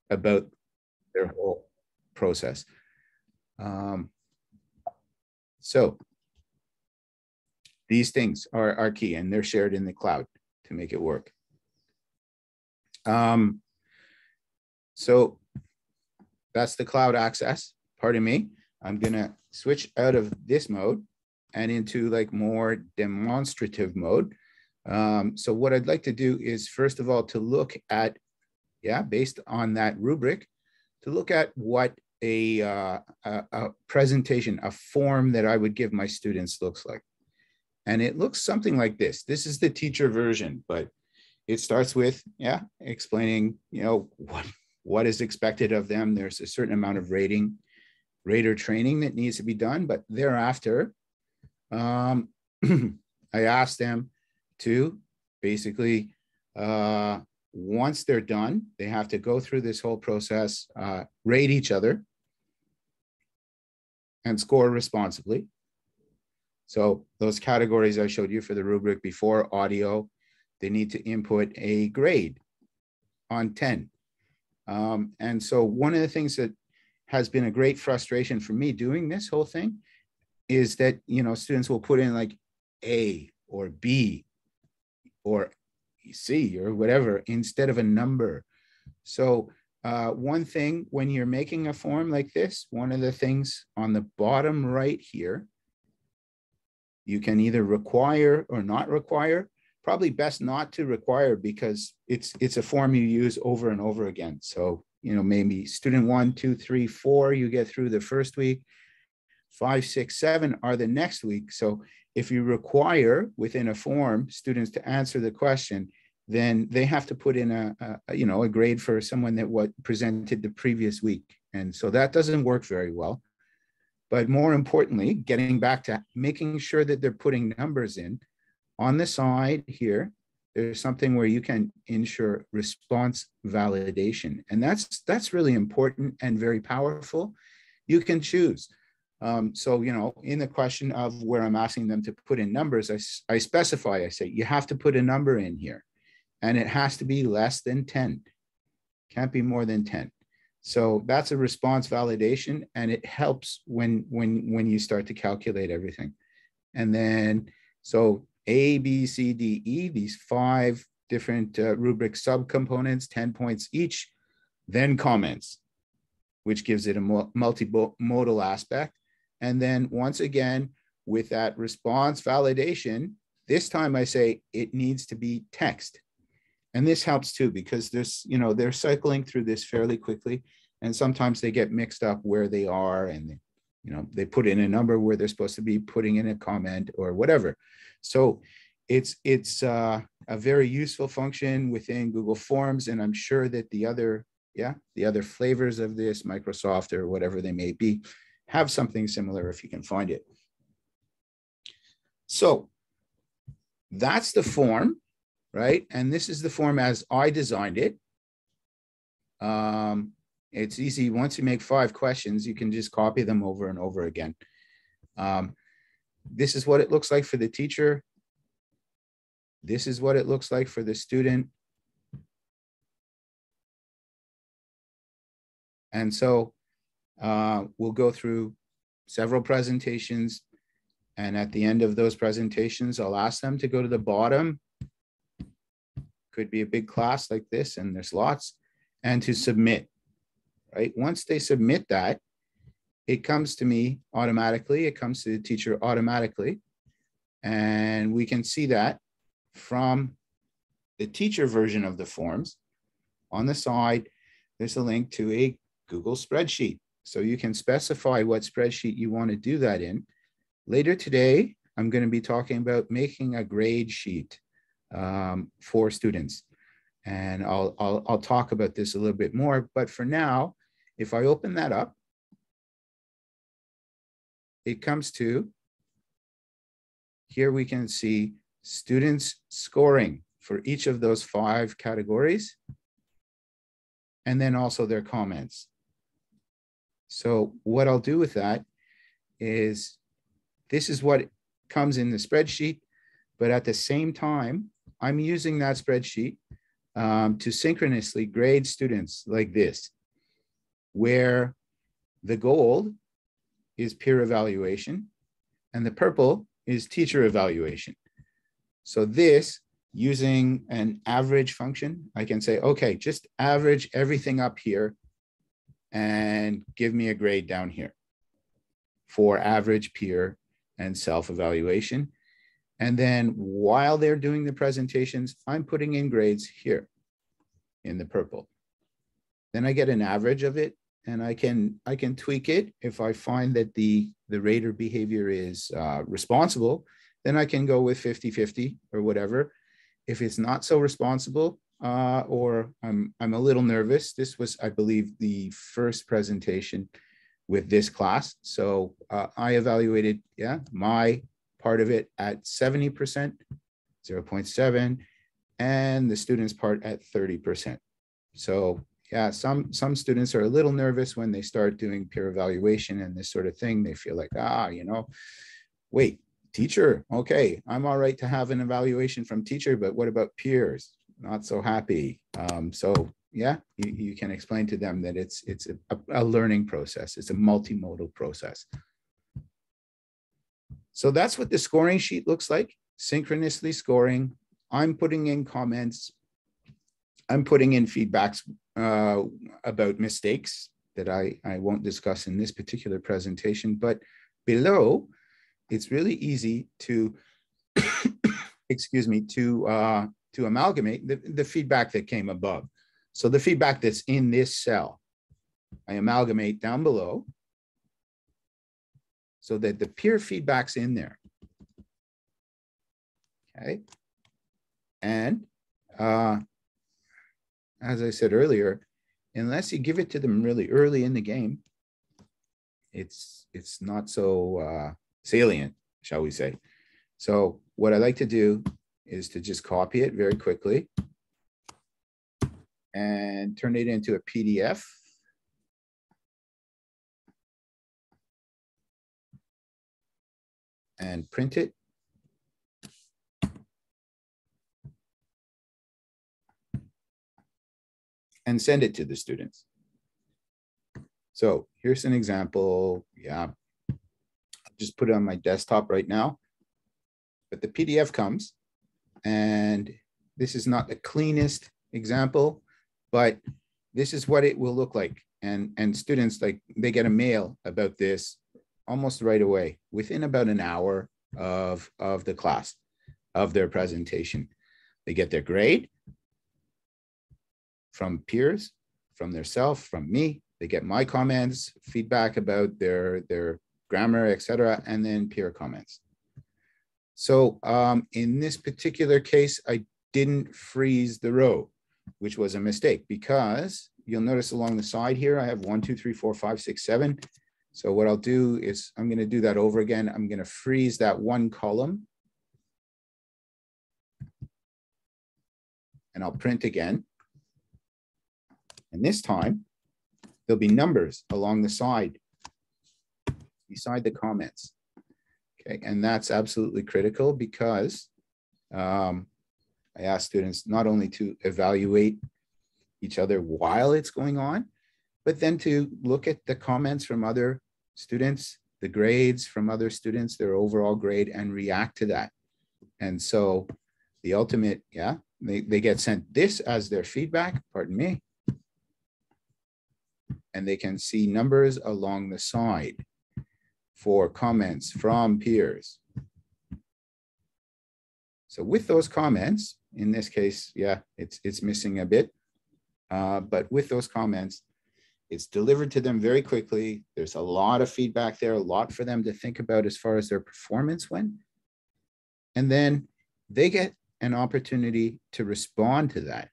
about their whole process. So these things are key, and they're shared in the cloud to make it work. So that's the cloud access. Pardon me. I'm gonna switch out of this mode and into like more demonstrative mode. So what I'd like to do is, first of all, to look at, based on that rubric, to look at what a presentation, a form that I would give my students looks like. And it looks something like this. This is the teacher version, but it starts with, explaining, what is expected of them. There's a certain amount of rater training that needs to be done, but thereafter, I asked them to basically, once they're done, they have to go through this whole process, rate each other, and score responsibly. So those categories I showed you for the rubric before, audio, they need to input a grade on 10. And so one of the things that has been a great frustration for me doing this whole thing is that, students will put in like A or B or C or whatever instead of a number. So one thing, when you're making a form like this, one of the things on the bottom right here, you can either require or not require. Probably best not to require, because it's a form you use over and over again. So, maybe student 1, 2, 3, 4, you get through the first week, 5, 6, 7 are the next week. So if you require within a form students to answer the question, then they have to put in a grade for someone that presented the previous week. And so that doesn't work very well. But more importantly, getting back to making sure that they're putting numbers in, on the side here, there's something where you can ensure response validation. And that's really important and very powerful. You can choose. So, in the question of where I'm asking them to put in numbers, I specify, I say, you have to put a number in here, and it has to be less than 10. Can't be more than 10. So that's a response validation, and it helps when you start to calculate everything. And then, so A, B, C, D, E, these 5 different rubric subcomponents, 10 points each, then comments, which gives it a multimodal aspect. And then once again, with that response validation, this time I say it needs to be text. And this helps too, because there's, they're cycling through this fairly quickly, and sometimes they get mixed up where they are, and they put in a number where they're supposed to be putting in a comment or whatever. So it's a very useful function within Google Forms, and I'm sure that the other flavors of this, Microsoft or whatever they may be, have something similar if you can find it. So that's the form, right? And this is the form as I designed it. It's easy. Once you make 5 questions, you can just copy them over and over again. This is what it looks like for the teacher. This is what it looks like for the student. And so we'll go through several presentations. And at the end of those presentations, I'll ask them to go to the bottom. Could be a big class like this, and there's lots, and to submit, right? Once they submit that, it comes to me automatically. It comes to the teacher automatically. And we can see that from the teacher version of the forms. On the side, there's a link to a Google spreadsheet. So you can specify what spreadsheet you want to do that in. Later today, I'm going to be talking about making a grade sheet for students. And I'll talk about this a little bit more. But for now, if I open that up, it comes to, here we can see students scoring for each of those 5 categories, and then also their comments. So what I'll do with that is, this is what comes in the spreadsheet, but at the same time, I'm using that spreadsheet to synchronously grade students like this. where the gold is peer evaluation and the purple is teacher evaluation. So this, using an average function, I can say, okay, just average everything up here and give me a grade down here for average, peer, and self-evaluation. And then while they're doing the presentations, I'm putting in grades here in the purple. Then I get an average of it, and I can tweak it. If I find that the rater behavior is responsible, then I can go with 50-50 or whatever. If it's not so responsible, or I'm a little nervous, this was, I believe, the first presentation with this class. So I evaluated, my part of it at 70%, 0.7, and the students' part at 30%. So yeah, some students are a little nervous when they start doing peer evaluation and this sort of thing. They feel like, wait, teacher, okay, I'm all right to have an evaluation from teacher, but what about peers? Not so happy. So yeah, you can explain to them that it's a learning process. It's a multimodal process. So that's what the scoring sheet looks like, synchronously scoring. I'm putting in comments. I'm putting in feedbacks about mistakes that I won't discuss in this particular presentation, but below, it's really easy to, excuse me, to amalgamate the feedback that came above. So the feedback that's in this cell, I amalgamate down below so that the peer feedback's in there. Okay. And as I said earlier, unless you give it to them really early in the game, it's not so salient, shall we say. So what I like to do is to just copy it very quickly and turn it into a PDF. And print it. And send it to the students. So here's an example. Yeah, I'll just put it on my desktop right now. But the PDF comes, and this is not the cleanest example, but this is what it will look like. And students, like, they get a mail about this almost right away, within about an hour of the class, of their presentation. They get their grade from peers, from their self, from me. They get my comments, feedback about their grammar, etc., and then peer comments. So in this particular case, I didn't freeze the row, which was a mistake, because you'll notice along the side here, I have 1, 2, 3, 4, 5, 6, 7. So what I'll do is I'm going to do that over again. I'm going to freeze that one column. And I'll print again. And this time, there'll be numbers along the side, beside the comments. Okay, and that's absolutely critical, because I ask students not only to evaluate each other while it's going on, but then to look at the comments from other students, the grades from other students, their overall grade, and react to that. And so the ultimate, they get sent this as their feedback, pardon me, and they can see numbers along the side for comments from peers. So with those comments, in this case, it's missing a bit, but with those comments, it's delivered to them very quickly. There's a lot of feedback there, a lot for them to think about as far as their performance went. And then they get an opportunity to respond to that.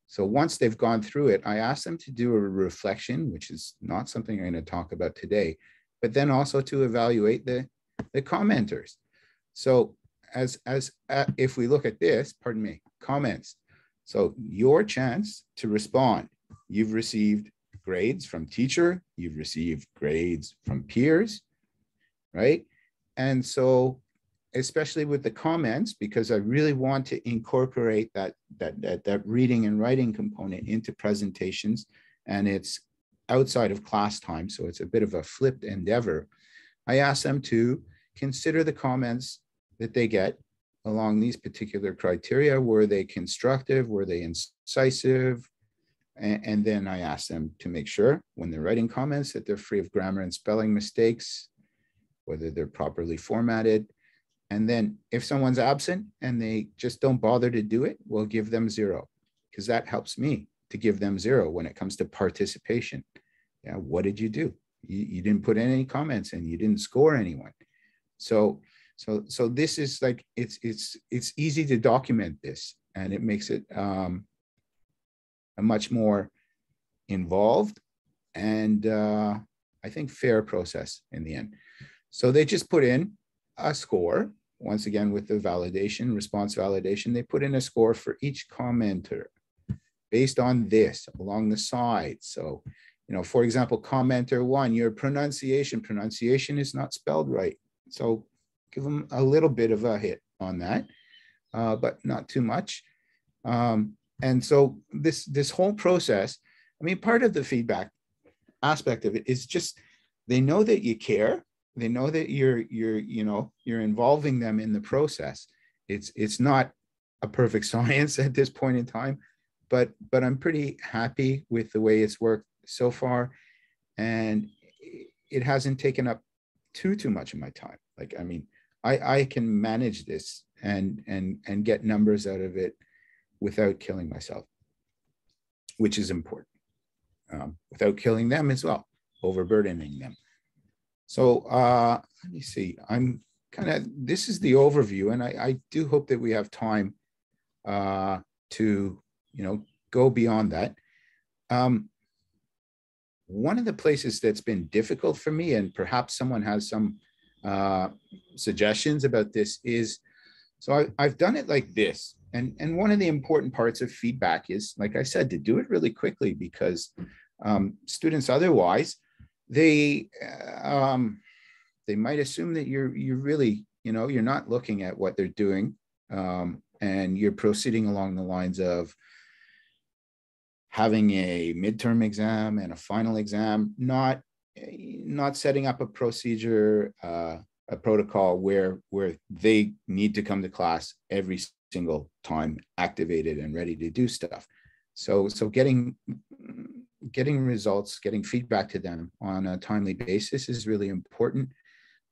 So once they've gone through it, I ask them to do a reflection, which is not something I'm going to talk about today, but then also to evaluate the commenters. So if we look at this, pardon me, comments. So your chance to respond. You've received grades from teacher, you've received grades from peers, right? And so, especially with the comments, because I really want to incorporate that reading and writing component into presentations, and it's outside of class time, so it's a bit of a flipped endeavor, I ask them to consider the comments that they get along these particular criteria. Were they constructive? Were they incisive? And then I ask them to make sure when they're writing comments that they're free of grammar and spelling mistakes, whether they're properly formatted. And then if someone's absent and they just don't bother to do it, we'll give them 0, because that helps me to give them 0 when it comes to participation. Yeah, what did you do? You didn't put any comments in, you didn't score anyone. So this is like, it's easy to document this, and it makes it a much more involved and I think fair process in the end. So they just put in a score, once again with the validation, response validation. They put in a score for each commenter based on this along the side. So, you know, for example, commenter 1, your pronunciation is not spelled right. So give them a little bit of a hit on that, but not too much. And so this whole process, I mean, part of the feedback aspect of it is just, they know that you care. They know that you're involving them in the process. It's not a perfect science at this point in time, but I'm pretty happy with the way it's worked so far, and it hasn't taken up too much of my time. Like, I mean, I can manage this and get numbers out of it without killing myself, which is important, without killing them as well, overburdening them. So let me see, this is the overview, and I do hope that we have time to, go beyond that. One of the places that's been difficult for me, and perhaps someone has some suggestions about this, is, so I've done it like this. And one of the important parts of feedback is, like I said, to do it really quickly, because students otherwise, they might assume that you're really, you're not looking at what they're doing, and you're proceeding along the lines of having a midterm exam and a final exam, not setting up a procedure, a protocol where they need to come to class every single time, activated and ready to do stuff. So getting results, getting feedback to them on a timely basis is really important.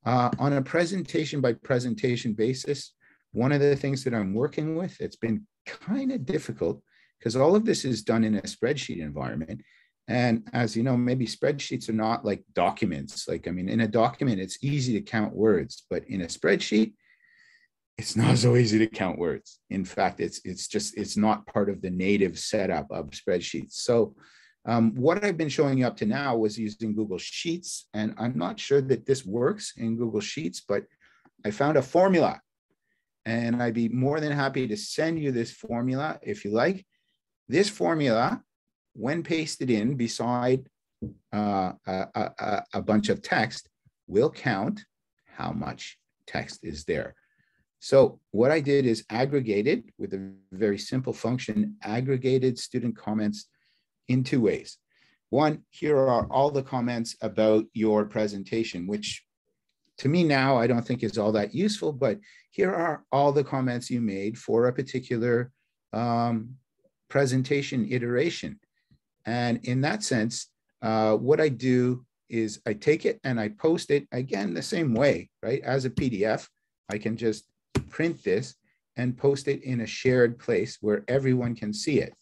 On a presentation by presentation basis, one of the things that I'm working with, it's been kind of difficult, because all of this is done in a spreadsheet environment. And as you know, maybe spreadsheets are not like documents. Like, I mean, in a document, it's easy to count words, but in a spreadsheet, it's not so easy to count words. In fact, it's not part of the native setup of spreadsheets. So what I've been showing you up to now was using Google Sheets, and I'm not sure that this works in Google Sheets, but I found a formula, and I'd be more than happy to send you this formula if you like. This formula, when pasted in beside a bunch of text, will count how much text is there. So what I did is aggregated with a very simple function, aggregated student comments in 2 ways. One, here are all the comments about your presentation, which to me now I don't think is all that useful, but here are all the comments you made for a particular presentation iteration. And in that sense, what I do is I take it and I post it again the same way, right? As a PDF, I can just print this and post it in a shared place where everyone can see it.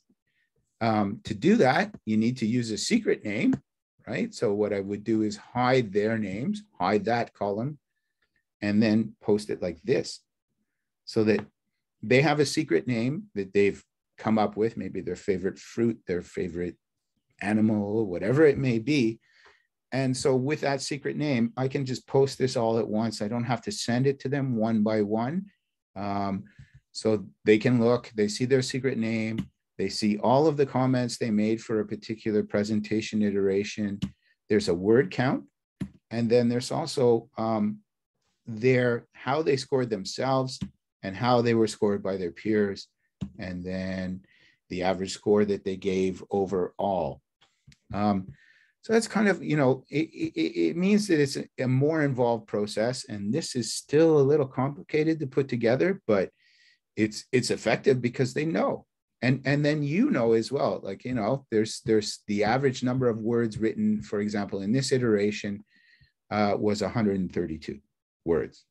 To do that, you need to use a secret name, right? So what I would do is hide their names, hide that column, and then post it like this, so that they have a secret name that they've come up with, maybe their favorite fruit, their favorite animal, whatever it may be. And so with that secret name, I can just post this all at once. I don't have to send it to them one by one. So they can look, they see their secret name, they see all of the comments they made for a particular presentation iteration. There's a word count. And then there's also how they scored themselves and how they were scored by their peers. And then the average score that they gave overall. So that's kind of, it means that it's a more involved process. And this is still a little complicated to put together, but it's effective because they know. And then as well, like, there's the average number of words written, for example, in this iteration was 132 words.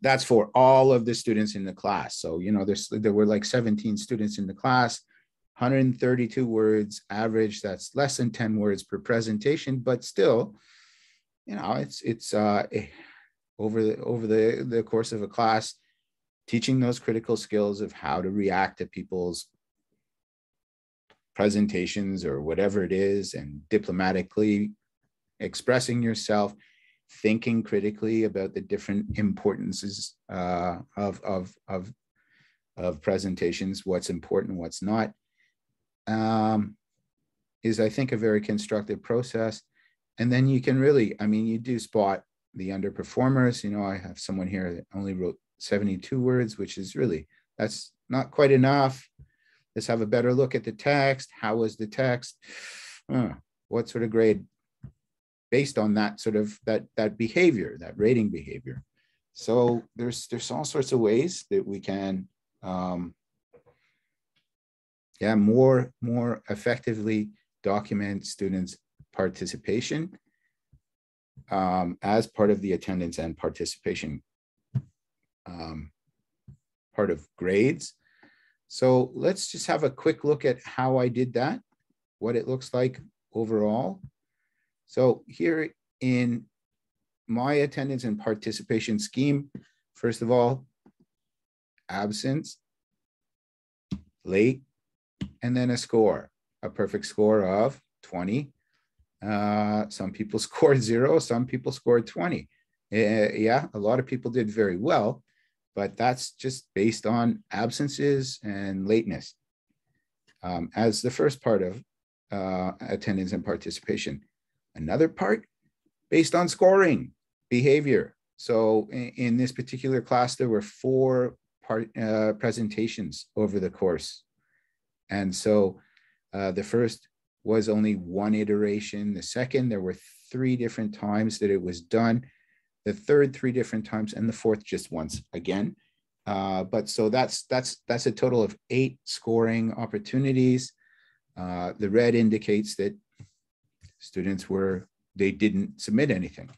That's for all of the students in the class. So, there were like 17 students in the class, 132 words average. That's less than 10 words per presentation, but still, it's over the course of a class, teaching those critical skills of how to react to people's presentations or whatever it is, and diplomatically expressing yourself, thinking critically about the different importances of presentations, what's important, what's not, is, I think, a very constructive process. And then you can really, you do spot the underperformers. I have someone here that only wrote 72 words, which is really, that's not quite enough. Let's have a better look at the text. How was the text? What sort of grade based on that sort of that behavior, that rating behavior? So there's all sorts of ways that we can more effectively document students' participation as part of the attendance and participation part of grades. So let's just have a quick look at how I did that, what it looks like overall. So here in my attendance and participation scheme, first of all, absence, late, and then a score, a perfect score of 20. Some people scored 0, some people scored 20. A lot of people did very well, but that's just based on absences and lateness as the first part of attendance and participation. Another part based on scoring behavior. So in this particular class, there were 4 presentations over the course. And so the first was only 1 iteration. The second, there were 3 different times that it was done. The third, 3 different times, and the fourth just once again. But so that's a total of 8 scoring opportunities. The red indicates that students they didn't submit anything.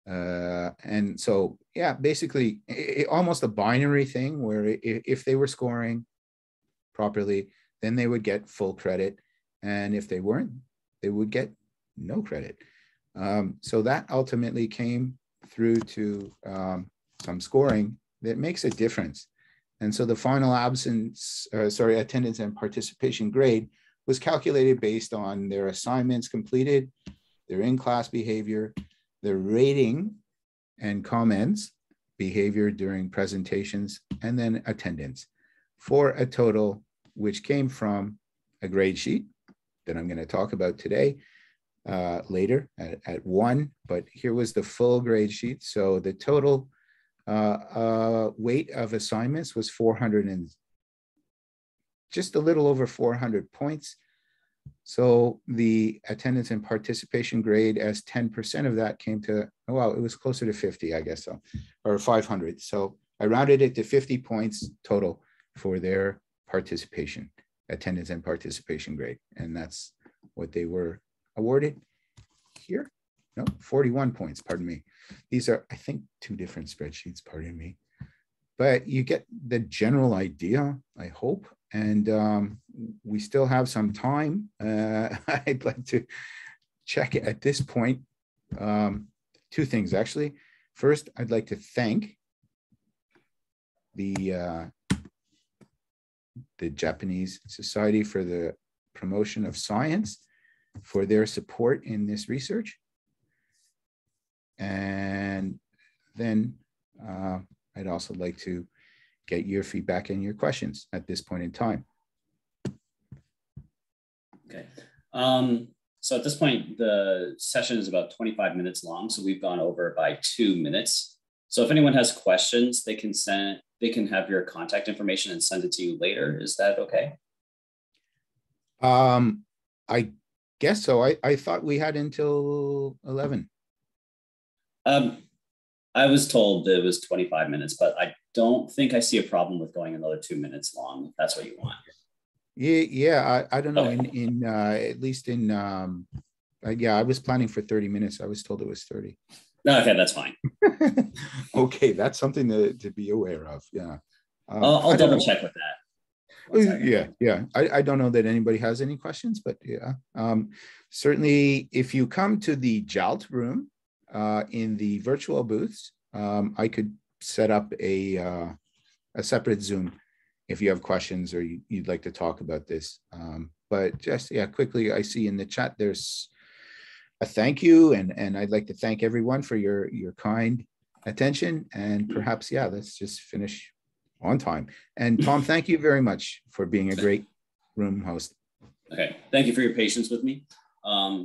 And so, basically almost a binary thing where if they were scoring properly, then they would get full credit. And if they weren't, they would get no credit. So that ultimately came through to some scoring that makes a difference. And so the final attendance and participation grade was calculated based on their assignments completed, their in-class behavior, their rating and comments, behavior during presentations, and then attendance, for a total which came from a grade sheet that I'm going to talk about today, later at 1, but here was the full grade sheet. So the total weight of assignments was 400 and just a little over 400 points. So the attendance and participation grade, as 10% of that came to, it was closer to 50, I guess so, or 500. So I rounded it to 50 points total for their participation, attendance and participation grade. And that's what they were awarded here. No, 41 points, pardon me. These are, I think, 2 different spreadsheets, pardon me. But you get the general idea, I hope. And we still have some time. I'd like to check at this point 2 things, actually. First, I'd like to thank the Japanese Society for the Promotion of Science for their support in this research. And then I'd also like to get your feedback and your questions at this point in time. Okay. So at this point, the session is about 25 minutes long. So we've gone over by 2 minutes. So if anyone has questions, they can have your contact information and send it to you later. Is that okay? I guess so. I thought we had until 11. I was told that it was 25 minutes, but I don't think I see a problem with going another 2 minutes long, if that's what you want. Yeah, I don't know. Okay. In at least in yeah, I was planning for 30 minutes. I was told it was 30. Okay, that's fine. Okay, that's something to be aware of. Yeah. I'll double check with that. Yeah. I don't know that anybody has any questions, but yeah. Certainly, if you come to the JALT room in the virtual booths, I could set up a separate Zoom if you have questions or you'd like to talk about this. But just, yeah, quickly, I see in the chat there's a thank you, and I'd like to thank everyone for your kind attention. And perhaps, yeah, let's just finish on time. And Tom, thank you very much for being a great room host. Okay, thank you for your patience with me. Yeah.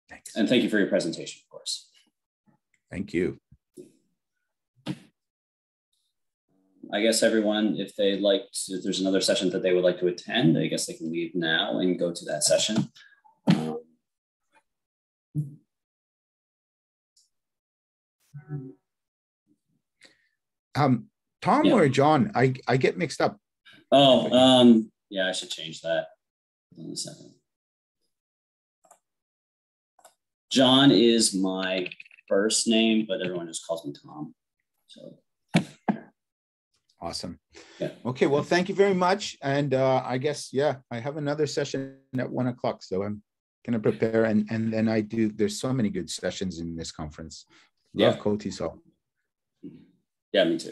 Thanks. And thank you for your presentation, of course. Thank you. I guess everyone, if there's another session that they would like to attend, I guess they can leave now and go to that session. Tom or John? I get mixed up. Oh, yeah, I should change that. Hold on a second. John is my first name, but everyone just calls me Tom. So. Awesome. Yeah. Okay, well, thank you very much. And I guess, yeah, I have another session at 1 o'clock. So I'm going to prepare. And then there's so many good sessions in this conference. Love TESOL. Yeah, me too.